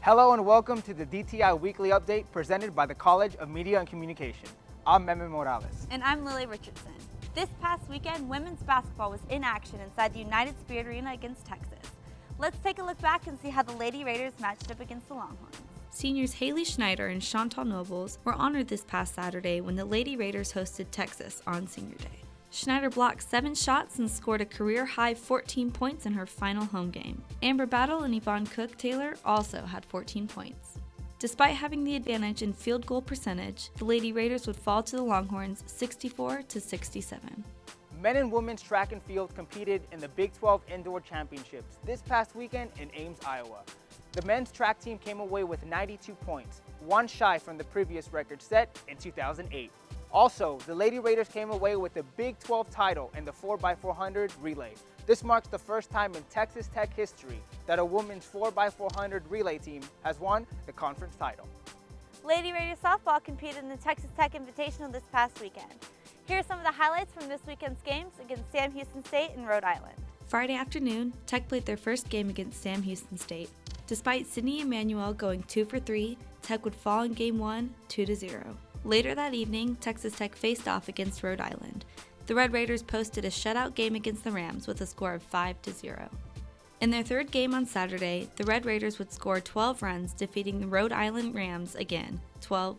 Hello and welcome to the DTI Weekly Update presented by the College of Media and Communication. I'm Meme Morales. And I'm Lily Richardson. This past weekend, women's basketball was in action inside the United Spirit Arena against Texas. Let's take a look back and see how the Lady Raiders matched up against the Longhorns. Seniors Haley Schneider and Chantal Nobles were honored this past Saturday when the Lady Raiders hosted Texas on Senior Day. Schneider blocked 7 shots and scored a career-high 14 points in her final home game. Amber Battle and Yvonne Cook-Taylor also had 14 points. Despite having the advantage in field goal percentage, the Lady Raiders would fall to the Longhorns 64-67. Men and women's track and field competed in the Big 12 Indoor Championships this past weekend in Ames, Iowa. The men's track team came away with 92 points, one shy from the previous record set in 2008. Also, the Lady Raiders came away with the Big 12 title in the 4x400 relay. This marks the first time in Texas Tech history that a women's 4x400 relay team has won the conference title. Lady Raiders softball competed in the Texas Tech Invitational this past weekend. Here are some of the highlights from this weekend's games against Sam Houston State and Rhode Island. Friday afternoon, Tech played their first game against Sam Houston State. Despite Sydney Emmanuel going 2 for 3, Tech would fall in Game 1, 2-0. Later that evening, Texas Tech faced off against Rhode Island. The Red Raiders posted a shutout game against the Rams with a score of 5-0. In their third game on Saturday, the Red Raiders would score 12 runs, defeating the Rhode Island Rams again, 12-1.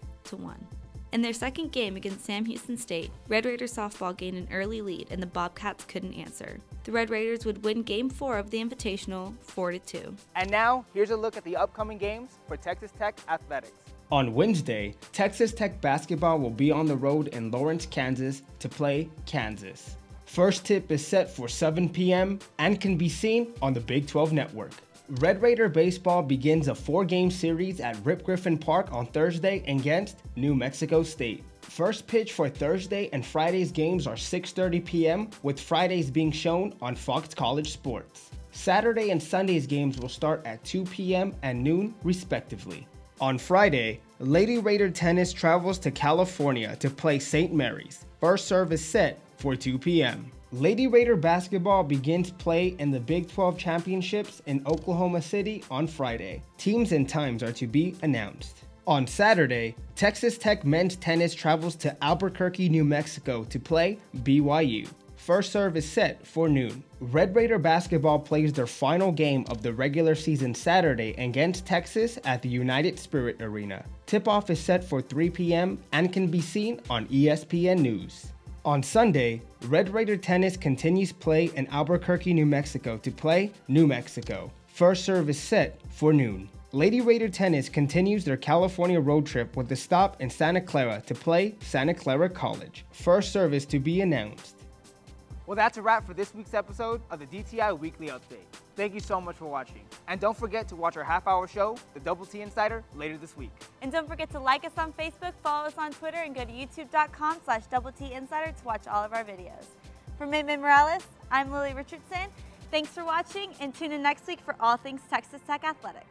In their second game against Sam Houston State, Red Raiders softball gained an early lead and the Bobcats couldn't answer. The Red Raiders would win Game 4 of the Invitational 4-2. And now, here's a look at the upcoming games for Texas Tech Athletics. On Wednesday, Texas Tech basketball will be on the road in Lawrence, Kansas to play Kansas. First tip is set for 7 p.m. and can be seen on the Big 12 Network. Red Raider baseball begins a 4-game series at Rip Griffin Park on Thursday against New Mexico State. First pitch for Thursday and Friday's games are 6:30 p.m. with Fridays being shown on Fox College Sports. Saturday and Sunday's games will start at 2 p.m. and noon respectively. On Friday, Lady Raider tennis travels to California to play St. Mary's. First serve is set for 2 p.m. Lady Raider basketball begins play in the Big 12 Championships in Oklahoma City on Friday. Teams and times are to be announced. On Saturday, Texas Tech men's tennis travels to Albuquerque, New Mexico to play BYU. First serve is set for noon. Red Raider basketball plays their final game of the regular season Saturday against Texas at the United Spirit Arena. Tip-off is set for 3 p.m. and can be seen on ESPN News. On Sunday, Red Raider tennis continues play in Albuquerque, New Mexico to play New Mexico. First serve is set for noon. Lady Raider tennis continues their California road trip with a stop in Santa Clara to play Santa Clara College. First serve is to be announced. Well, that's a wrap for this week's episode of the DTI Weekly Update. Thank you so much for watching. And don't forget to watch our half-hour show, The Double T Insider, later this week. And don't forget to like us on Facebook, follow us on Twitter, and go to youtube.com/Double T Insider to watch all of our videos. For Meme Morales, I'm Lily Richardson. Thanks for watching, and tune in next week for all things Texas Tech Athletics.